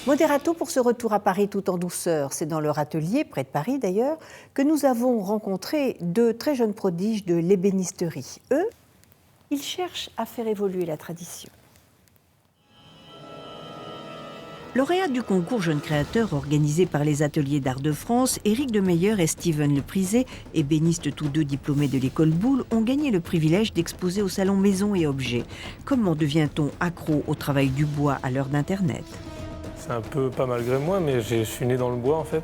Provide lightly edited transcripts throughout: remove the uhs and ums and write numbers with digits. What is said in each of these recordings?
Moderato pour ce retour à Paris tout en douceur. C'est dans leur atelier, près de Paris d'ailleurs, que nous avons rencontré deux très jeunes prodiges de l'ébénisterie. Eux, ils cherchent à faire évoluer la tradition. Lauréats du concours Jeunes Créateurs organisé par les Ateliers d'Art de France, Éric Demeyer et Steven Leprisé, ébénistes tous deux diplômés de l'école Boulle, ont gagné le privilège d'exposer au salon Maisons et Objets. Comment devient-on accro au travail du bois à l'heure d'Internet ? C'est un peu pas malgré moi, mais je suis né dans le bois en fait.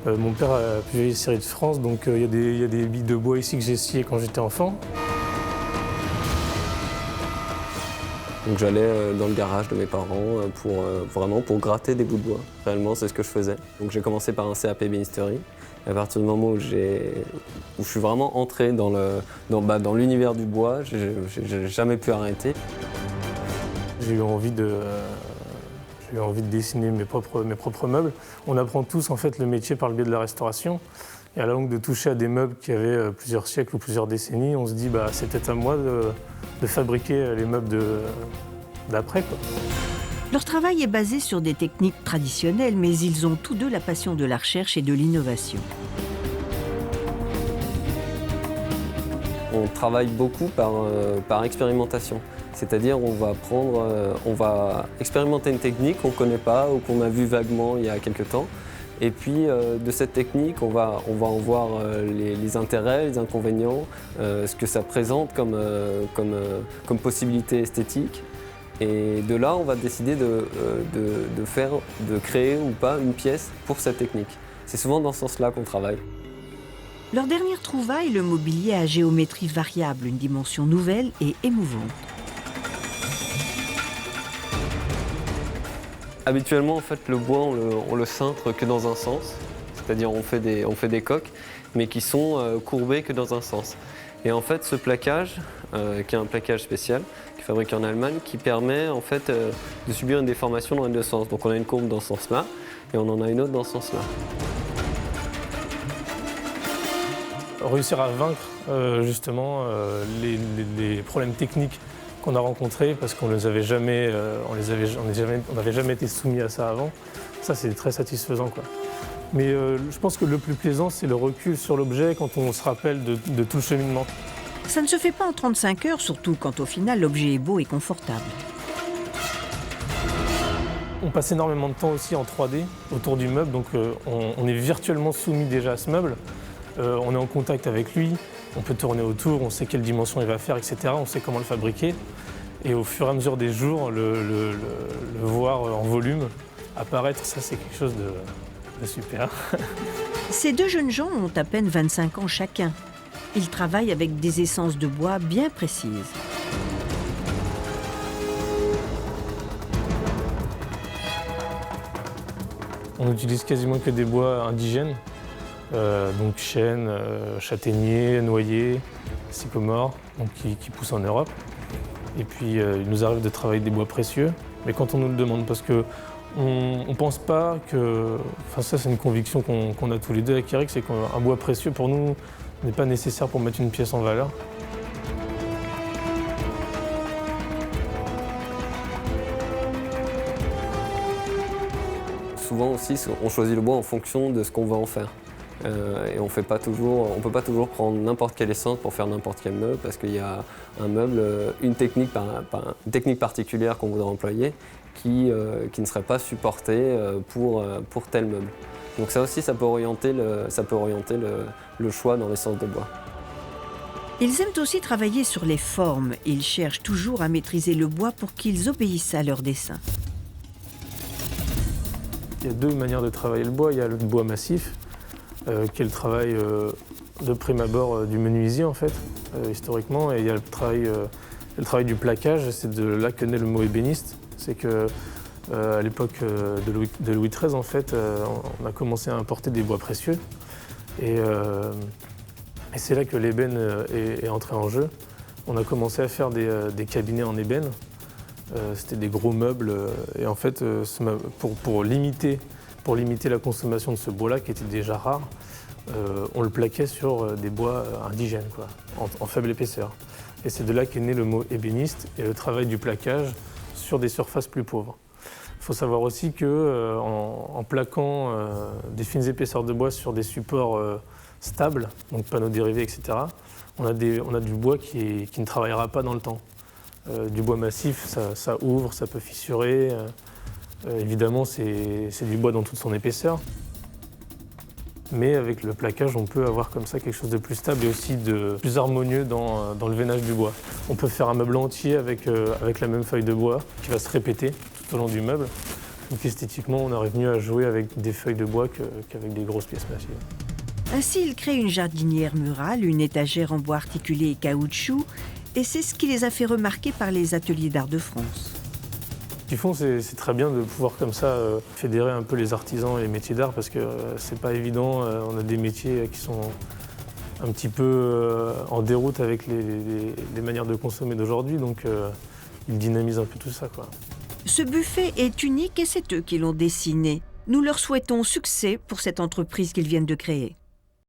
Mon père a la plus vieille scierie de France, donc il y a des billes de bois ici que j'ai sciées quand j'étais enfant. Donc j'allais dans le garage de mes parents pour gratter des bouts de bois. Réellement, c'est ce que je faisais. Donc j'ai commencé par un CAP ébénisterie. Et à partir du moment où je suis vraiment entré dans l'univers du bois, j'ai jamais pu arrêter. J'ai eu envie de dessiner mes propres meubles. On apprend tous en fait le métier par le biais de la restauration. Et à la longue de toucher à des meubles qui avaient plusieurs siècles ou plusieurs décennies, on se dit c'est peut-être à moi de fabriquer les meubles d'après. Leur travail est basé sur des techniques traditionnelles, mais ils ont tous deux la passion de la recherche et de l'innovation. On travaille beaucoup par expérimentation. C'est-à-dire on va expérimenter une technique qu'on ne connaît pas ou qu'on a vue vaguement il y a quelque temps. Et puis de cette technique, on va en voir les intérêts, les inconvénients, ce que ça présente comme possibilité esthétique. Et de là, on va décider de créer ou pas une pièce pour cette technique. C'est souvent dans ce sens-là qu'on travaille. Leur dernière trouvaille, le mobilier à géométrie variable, une dimension nouvelle et émouvante. Habituellement, en fait, le bois, on le cintre que dans un sens, c'est-à-dire on fait des coques, mais qui sont courbées que dans un sens. Et en fait, ce plaquage, qui est un plaquage spécial, qui est fabriqué en Allemagne, qui permet en fait de subir une déformation dans les deux sens. Donc on a une courbe dans ce sens-là, et on en a une autre dans ce sens-là. Réussir à vaincre justement les problèmes techniques qu'on a rencontrés parce qu'on n'avait jamais été soumis à ça avant. Ça, c'est très satisfaisant, quoi. Mais je pense que le plus plaisant, c'est le recul sur l'objet quand on se rappelle de tout le cheminement. Ça ne se fait pas en 35 heures, surtout quand au final l'objet est beau et confortable. On passe énormément de temps aussi en 3D autour du meuble, donc on est virtuellement soumis déjà à ce meuble. On est en contact avec lui, on peut tourner autour, on sait quelle dimension il va faire, etc. On sait comment le fabriquer. Et au fur et à mesure des jours, le voir en volume apparaître, ça c'est quelque chose de super. Ces deux jeunes gens ont à peine 25 ans chacun. Ils travaillent avec des essences de bois bien précises. On n'utilise quasiment que des bois indigènes. Donc chêne, châtaignier, noyer, sycomore, donc qui poussent en Europe. Et puis il nous arrive de travailler des bois précieux, mais quand on nous le demande, parce qu'on ne pense pas que... Enfin ça c'est une conviction qu'on a tous les deux avec Eric, c'est qu'un bois précieux pour nous n'est pas nécessaire pour mettre une pièce en valeur. Souvent aussi, on choisit le bois en fonction de ce qu'on va en faire. Et on ne peut pas toujours prendre n'importe quelle essence pour faire n'importe quel meuble parce qu'il y a un meuble, une technique particulière qu'on voudrait employer qui ne serait pas supportée pour tel meuble. Donc ça aussi, ça peut orienter le choix dans l'essence de bois. Ils aiment aussi travailler sur les formes. Ils cherchent toujours à maîtriser le bois pour qu'ils obéissent à leur dessin. Il y a deux manières de travailler le bois. Il y a le bois massif, qui est le travail de prime abord du menuisier en fait, historiquement, et il y a le travail du plaquage, c'est de là que naît le mot ébéniste. C'est que à l'époque de Louis XIII en fait, on a commencé à importer des bois précieux, et c'est là que l'ébène est entré en jeu. On a commencé à faire des cabinets en ébène. C'était des gros meubles, et en fait, pour limiter la consommation de ce bois-là, qui était déjà rare, on le plaquait sur des bois indigènes, quoi, en faible épaisseur. Et c'est de là qu'est né le mot ébéniste et le travail du plaquage sur des surfaces plus pauvres. Il faut savoir aussi qu'en plaquant des fines épaisseurs de bois sur des supports stables, donc panneaux dérivés, etc., on a du bois qui ne travaillera pas dans le temps. Du bois massif, ça ouvre, ça peut fissurer. Évidemment, c'est du bois dans toute son épaisseur. Mais avec le plaquage, on peut avoir comme ça quelque chose de plus stable et aussi de plus harmonieux dans le veinage du bois. On peut faire un meuble entier avec la même feuille de bois qui va se répéter tout au long du meuble. Donc esthétiquement, on arrive mieux à jouer avec des feuilles de bois qu'avec des grosses pièces massives. Ainsi, ils créent une jardinière murale, une étagère en bois articulé et caoutchouc, et c'est ce qui les a fait remarquer par les ateliers d'art de France. Ce qu'ils font, c'est très bien de pouvoir comme ça fédérer un peu les artisans et les métiers d'art parce que c'est pas évident. On a des métiers qui sont un petit peu en déroute avec les manières de consommer d'aujourd'hui, donc ils dynamisent un peu tout ça, quoi. Ce buffet est unique et c'est eux qui l'ont dessiné. Nous leur souhaitons succès pour cette entreprise qu'ils viennent de créer.